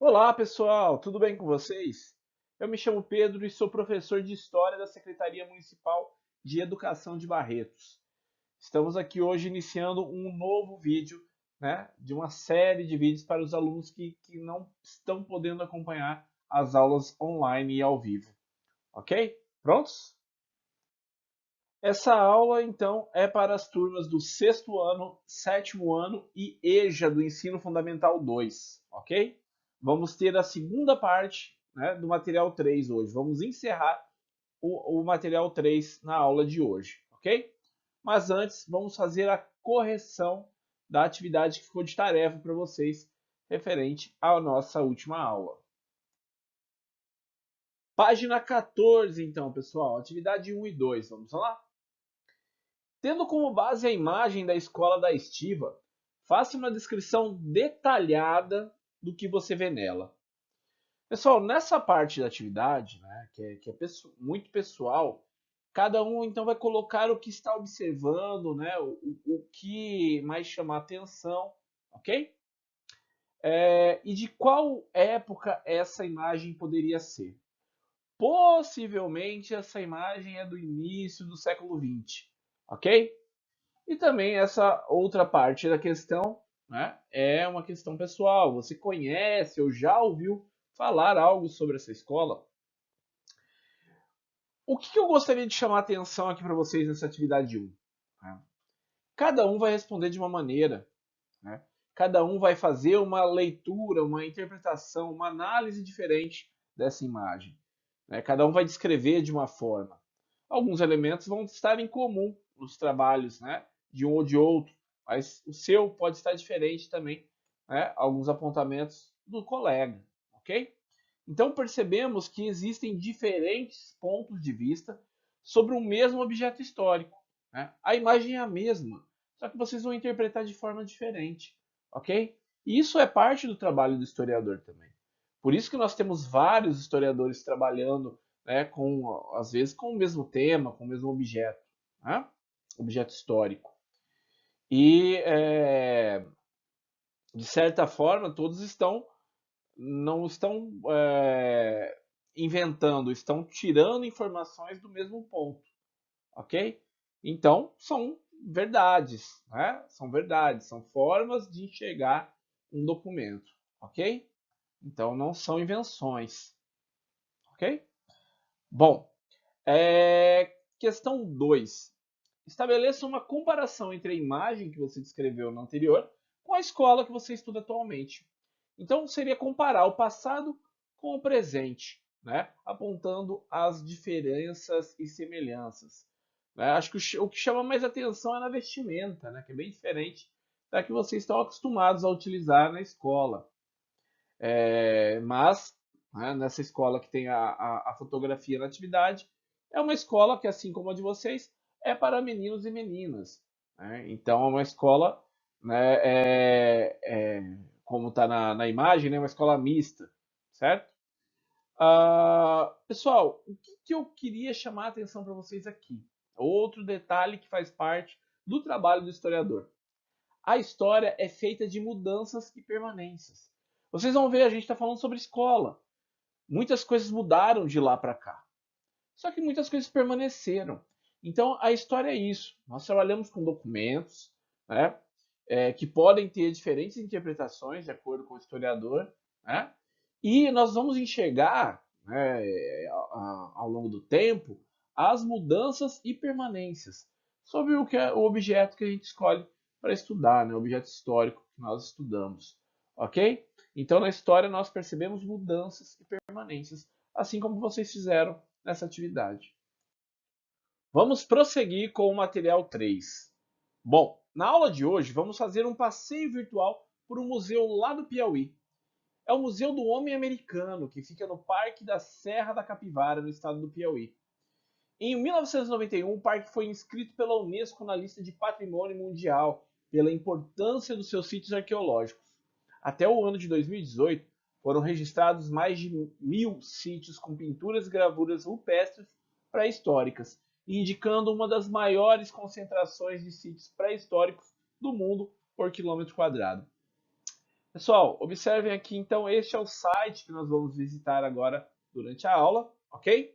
Olá, pessoal, tudo bem com vocês? Eu me chamo Pedro e sou professor de História da Secretaria Municipal de Educação de Barretos. Estamos aqui hoje iniciando um novo vídeo, né, de uma série de vídeos para os alunos que não estão podendo acompanhar as aulas online e ao vivo, ok? Prontos? Essa aula, então, é para as turmas do sexto ano, sétimo ano e EJA do Ensino Fundamental 2, ok? Vamos ter a segunda parte, né, do material 3 hoje. Vamos encerrar o material 3 na aula de hoje, ok? Mas antes, vamos fazer a correção da atividade que ficou de tarefa para vocês, referente à nossa última aula. Página 14, então, pessoal, atividade 1 e 2, vamos lá? Tendo como base a imagem da escola da Estiva, faça uma descrição detalhada do que você vê nela. Pessoal, nessa parte da atividade, né, que é muito pessoal, cada um então vai colocar o que está observando, né, o que mais chama a atenção, ok? E de qual época essa imagem poderia ser? Possivelmente essa imagem é do início do século XX, ok? E também essa outra parte da questão, né, é uma questão pessoal. Você conhece ou já ouviu falar algo sobre essa escola? O que eu gostaria de chamar a atenção aqui para vocês nessa atividade 1? Né? Cada um vai responder de uma maneira, né? Cada um vai fazer uma leitura, uma interpretação, uma análise diferente dessa imagem. Né? Cada um vai descrever de uma forma. Alguns elementos vão estar em comum nos trabalhos, né, de um ou de outro, mas o seu pode estar diferente também, né, alguns apontamentos do colega, ok? Então percebemos que existem diferentes pontos de vista sobre o mesmo objeto histórico. Né? A imagem é a mesma, só que vocês vão interpretar de forma diferente, ok? E isso é parte do trabalho do historiador também. Por isso que nós temos vários historiadores trabalhando, né, às vezes com o mesmo tema, com o mesmo objeto, né? Objeto histórico. E, de certa forma, todos não estão inventando, estão tirando informações do mesmo ponto, ok? Então, são verdades, né? São verdades, são formas de enxergar um documento, ok? Então, não são invenções, ok? Bom, questão 2. Estabeleça uma comparação entre a imagem que você descreveu no anterior com a escola que você estuda atualmente. Então, seria comparar o passado com o presente, né? Apontando as diferenças e semelhanças. Né? Acho que o que chama mais atenção é na vestimenta, né? Que é bem diferente da que vocês estão acostumados a utilizar na escola. Mas, né, nessa escola que tem a fotografia na atividade, é uma escola que, assim como a de vocês, é para meninos e meninas. Né? Então, é uma escola, né, como está na imagem, né, uma escola mista, certo? Pessoal, o que eu queria chamar a atenção para vocês aqui? Outro detalhe que faz parte do trabalho do historiador. A história é feita de mudanças e permanências. Vocês vão ver, a gente está falando sobre escola. Muitas coisas mudaram de lá para cá. Só que muitas coisas permaneceram. Então a história é isso. Nós trabalhamos com documentos, né, que podem ter diferentes interpretações de acordo com o historiador, né, e nós vamos enxergar, né, ao longo do tempo as mudanças e permanências sobre o que é o objeto que a gente escolhe para estudar, né, o objeto histórico que nós estudamos, ok? Então na história nós percebemos mudanças e permanências, assim como vocês fizeram nessa atividade. Vamos prosseguir com o material 3. Bom, na aula de hoje vamos fazer um passeio virtual por um museu lá do Piauí. É o Museu do Homem Americano, que fica no Parque da Serra da Capivara, no estado do Piauí. Em 1991, o parque foi inscrito pela Unesco na lista de Patrimônio Mundial pela importância dos seus sítios arqueológicos. Até o ano de 2018, foram registrados mais de 1.000 sítios com pinturas e gravuras rupestres pré-históricas, indicando uma das maiores concentrações de sítios pré-históricos do mundo por quilômetro quadrado. Pessoal, observem aqui, então, este é o site que nós vamos visitar agora durante a aula, ok?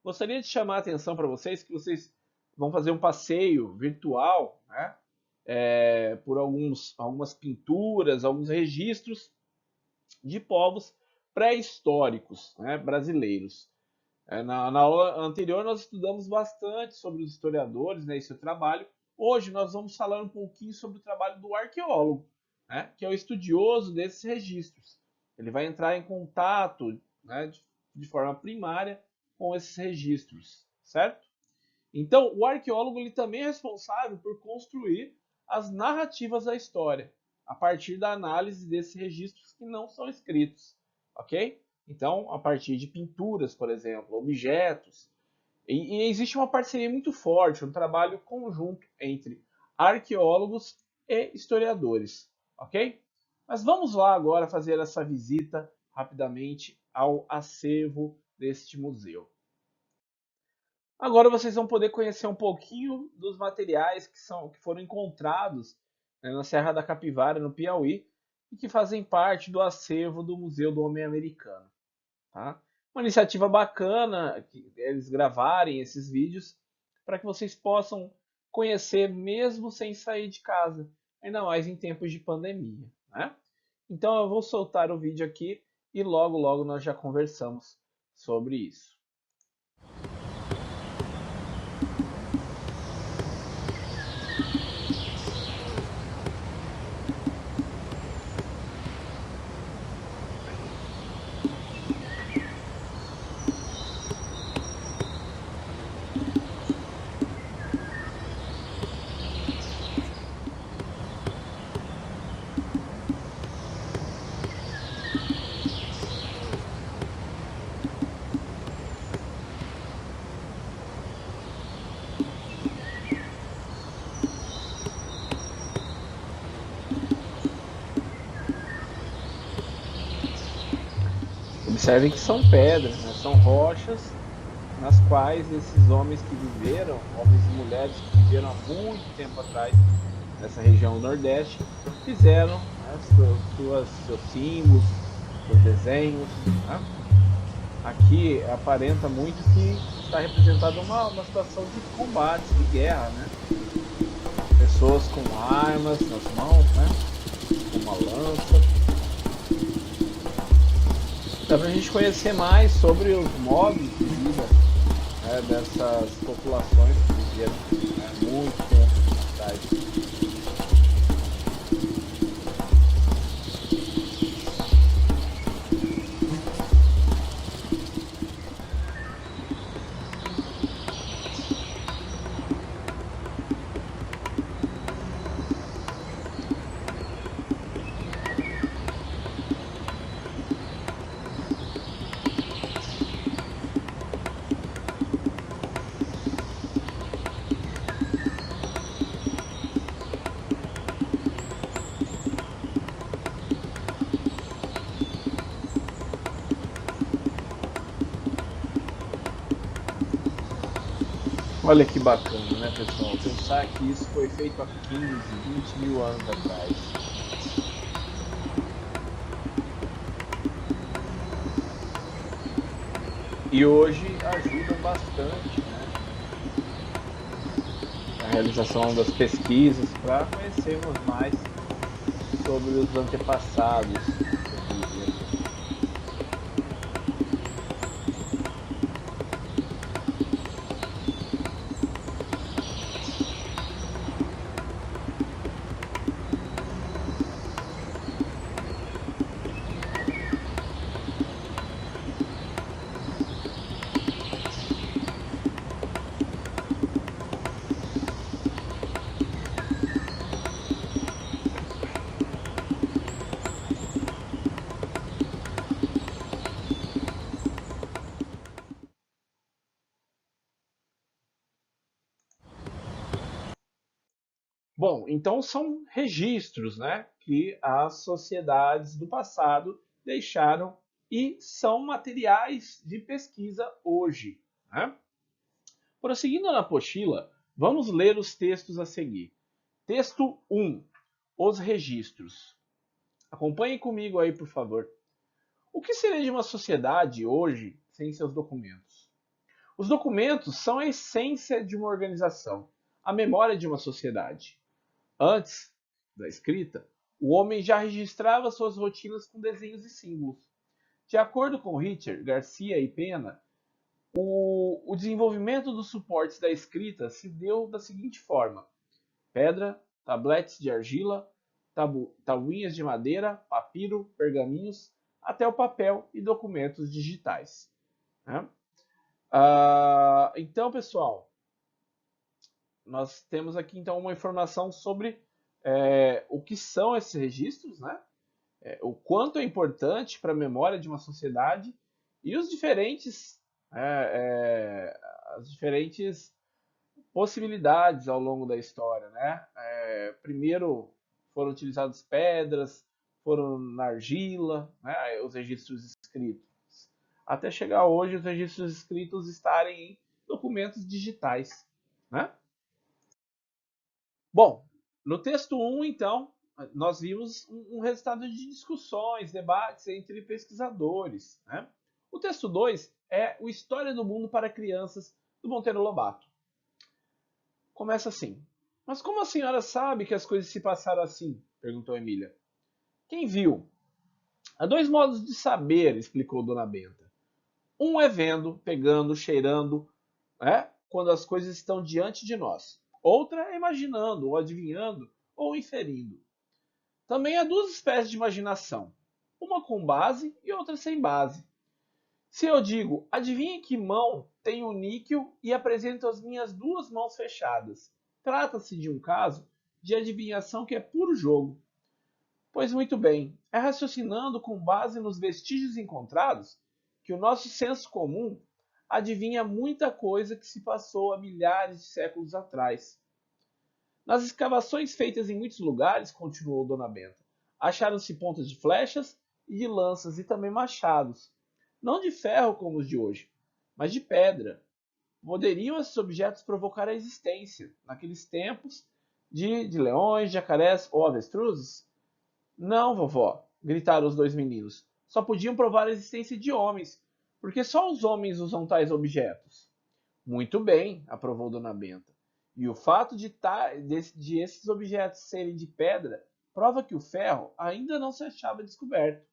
Gostaria de chamar a atenção para vocês que vocês vão fazer um passeio virtual, né? Por algumas pinturas, alguns registros de povos pré-históricos, né, brasileiros. Na aula anterior nós estudamos bastante sobre os historiadores, né, e seu trabalho. Hoje nós vamos falar um pouquinho sobre o trabalho do arqueólogo, né, que é o estudioso desses registros. Ele vai entrar em contato, né, de forma primária com esses registros, certo? Então, o arqueólogo ele também é responsável por construir as narrativas da história, a partir da análise desses registros que não são escritos, ok? Então, a partir de pinturas, por exemplo, objetos. E existe uma parceria muito forte, um trabalho conjunto entre arqueólogos e historiadores, ok? Mas vamos lá agora fazer essa visita rapidamente ao acervo deste museu. Agora vocês vão poder conhecer um pouquinho dos materiais que foram encontrados, né, na Serra da Capivara, no Piauí, e que fazem parte do acervo do Museu do Homem Americano. Tá? Uma iniciativa bacana que eles gravarem esses vídeos para que vocês possam conhecer mesmo sem sair de casa, ainda mais em tempos de pandemia. Né? Então eu vou soltar o vídeo aqui e logo logo nós já conversamos sobre isso. Observem que são pedras, né? São rochas nas quais esses homens que viveram, homens e mulheres que viveram há muito tempo atrás nessa região nordeste, fizeram, né, seus símbolos, seus desenhos. Né? Aqui aparenta muito que está representada uma situação de combate, de guerra, né? Pessoas com armas nas mãos, né? Com uma lança. Dá pra gente conhecer mais sobre os modos de vida, né, dessas populações que viveram, né, muito tempo atrás. Olha que bacana, né, pessoal? Pensar que isso foi feito há 15, 20 mil anos atrás. E hoje ajudam bastante, né, na realização das pesquisas para conhecermos mais sobre os antepassados. Bom, então são registros, né, que as sociedades do passado deixaram e são materiais de pesquisa hoje. Né? Prosseguindo na apostila, vamos ler os textos a seguir. Texto 1. Os registros. Acompanhem comigo aí, por favor. O que seria de uma sociedade hoje sem seus documentos? Os documentos são a essência de uma organização, a memória de uma sociedade. Antes da escrita, o homem já registrava suas rotinas com desenhos e símbolos. De acordo com Richter, Garcia e Pena, o desenvolvimento dos suportes da escrita se deu da seguinte forma: pedra, tabletes de argila, tabuinhas de madeira, papiro, pergaminhos, até o papel e documentos digitais. Né? Então, pessoal, nós temos aqui então uma informação sobre o que são esses registros, né? O quanto é importante para a memória de uma sociedade e os as diferentes possibilidades ao longo da história, né? Primeiro foram utilizadas pedras, foram na argila, né? Os registros escritos, até chegar hoje os registros escritos estarem em documentos digitais, né? Bom, no texto 1, então, nós vimos um resultado de discussões, debates entre pesquisadores, né? O texto 2 é o História do Mundo para Crianças, do Monteiro Lobato. Começa assim: mas como a senhora sabe que as coisas se passaram assim? Perguntou Emília. Quem viu? Há dois modos de saber, explicou Dona Benta. Um é vendo, pegando, cheirando, né, quando as coisas estão diante de nós. Outra é imaginando, ou adivinhando, ou inferindo. Também há duas espécies de imaginação, uma com base e outra sem base. Se eu digo, adivinhe que mão tem o níquel e apresento as minhas duas mãos fechadas, trata-se de um caso de adivinhação que é puro jogo. Pois muito bem, é raciocinando com base nos vestígios encontrados que o nosso senso comum adivinha muita coisa que se passou há milhares de séculos atrás. Nas escavações feitas em muitos lugares, continuou Dona Benta, acharam-se pontas de flechas e de lanças e também machados, não de ferro como os de hoje, mas de pedra. Poderiam esses objetos provocar a existência, naqueles tempos, de leões, jacarés ou avestruzes? Não, vovó, gritaram os dois meninos. Só podiam provar a existência de homens, porque só os homens usam tais objetos. Muito bem, aprovou Dona Benta. E o fato de esses objetos serem de pedra prova que o ferro ainda não se achava descoberto.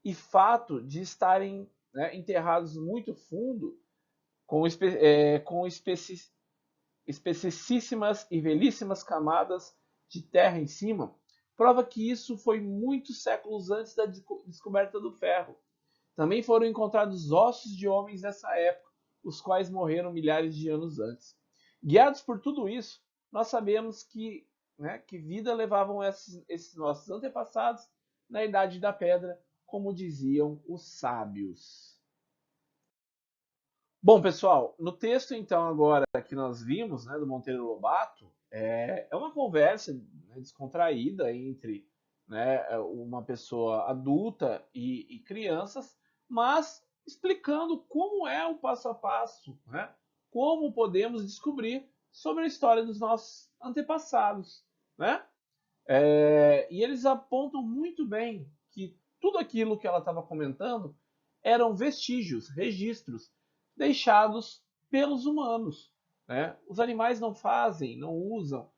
E fato de estarem, né, enterrados muito fundo, com espessíssimas e velhíssimas camadas de terra em cima, prova que isso foi muitos séculos antes da descoberta do ferro. Também foram encontrados ossos de homens dessa época, os quais morreram milhares de anos antes. Guiados por tudo isso, nós sabemos que vida levavam esses nossos antepassados na Idade da Pedra, como diziam os sábios. Bom, pessoal, no texto então agora que nós vimos, né, do Monteiro Lobato, é uma conversa, né, descontraída entre, né, uma pessoa adulta e crianças, mas explicando como é o passo a passo, né, como podemos descobrir sobre a história dos nossos antepassados, né? E eles apontam muito bem que tudo aquilo que ela estava comentando eram vestígios, registros deixados pelos humanos. Né? Os animais não fazem, não usam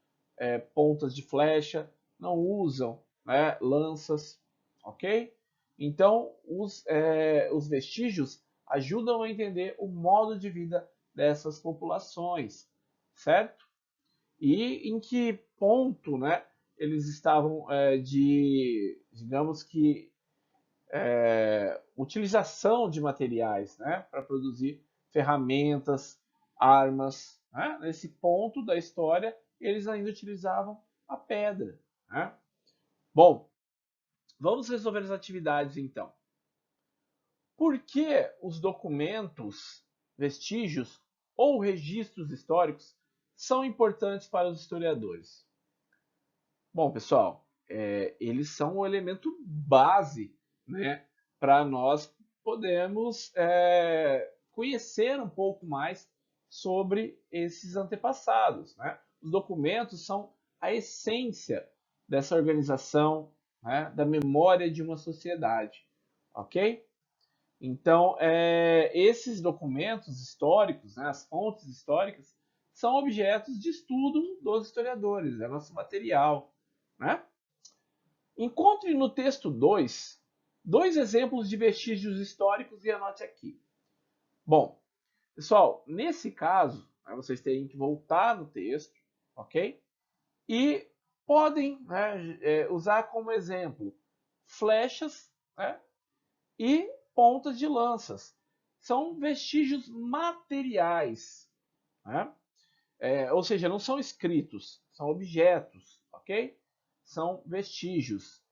pontas de flecha, não usam, né, lanças, ok? Então, os vestígios ajudam a entender o modo de vida dessas populações, certo? E em que ponto, né, eles estavam digamos que, utilização de materiais, né, para produzir ferramentas, armas. Né? Nesse ponto da história, eles ainda utilizavam a pedra. Né? Bom, vamos resolver as atividades então. Por que os documentos, vestígios ou registros históricos são importantes para os historiadores? Bom, pessoal, eles são o elemento base, né, para nós podermos conhecer um pouco mais sobre esses antepassados. Né? Os documentos são a essência dessa organização, né, da memória de uma sociedade, ok? Então, esses documentos históricos, né, as fontes históricas, são objetos de estudo dos historiadores, é nosso material, né? Encontre no texto 2 dois exemplos de vestígios históricos e anote aqui. Bom, pessoal, nesse caso, né, vocês têm que voltar no texto, ok? E podem, né, usar como exemplo flechas, né, e pontas de lanças. São vestígios materiais, né? Ou seja, não são escritos, são objetos, ok? São vestígios.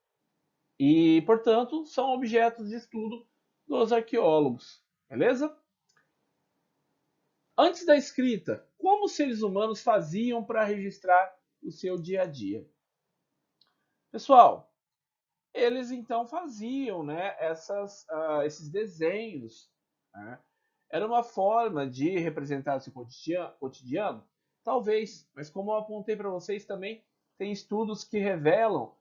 E, portanto, são objetos de estudo dos arqueólogos, beleza? Antes da escrita, como os seres humanos faziam para registrar o seu dia a dia? Pessoal, eles então faziam, né, esses desenhos, né? Era uma forma de representar o seu cotidiano? Talvez, mas como eu apontei para vocês também, tem estudos que revelam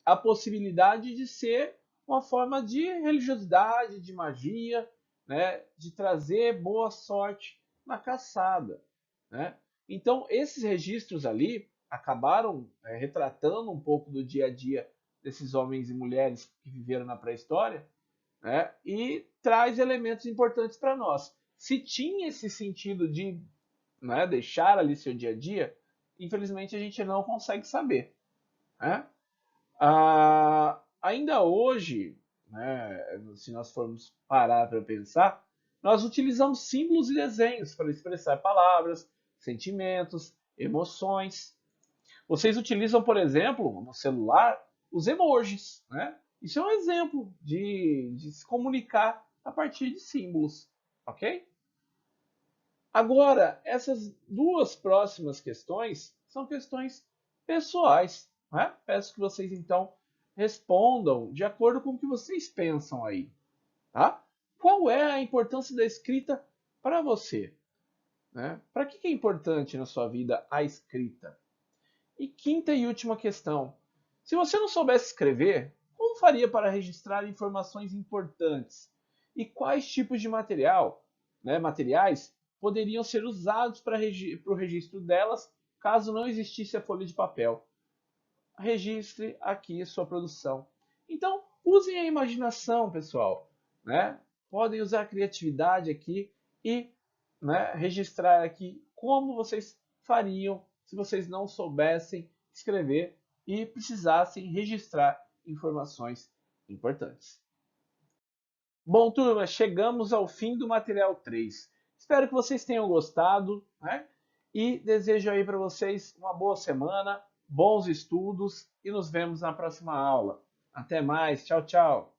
a possibilidade de ser uma forma de religiosidade, de magia, né, de trazer boa sorte na caçada, né? Então, esses registros ali acabaram retratando um pouco do dia a dia desses homens e mulheres que viveram na pré-história, né? E traz elementos importantes para nós. Se tinha esse sentido de, né, deixar ali seu dia a dia, infelizmente a gente não consegue saber, né? Ainda hoje, né, se nós formos parar para pensar, nós utilizamos símbolos e desenhos para expressar palavras, sentimentos, emoções. Vocês utilizam, por exemplo, no celular, os emojis, né? Isso é um exemplo de se comunicar a partir de símbolos, ok? Agora, essas duas próximas questões são questões pessoais, né? Peço que vocês, então, respondam de acordo com o que vocês pensam aí, tá? Qual é a importância da escrita para você, né? Para que é importante na sua vida a escrita? E quinta e última questão. Se você não soubesse escrever, como faria para registrar informações importantes? E quais tipos de materiais poderiam ser usados para o registro delas, caso não existisse a folha de papel? Registre aqui sua produção. Então, usem a imaginação, pessoal, né? Podem usar a criatividade aqui e, né, registrar aqui como vocês fariam se vocês não soubessem escrever e precisassem registrar informações importantes. Bom, turma, chegamos ao fim do material 3. Espero que vocês tenham gostado, né? E desejo aí para vocês uma boa semana, bons estudos e nos vemos na próxima aula. Até mais, tchau, tchau.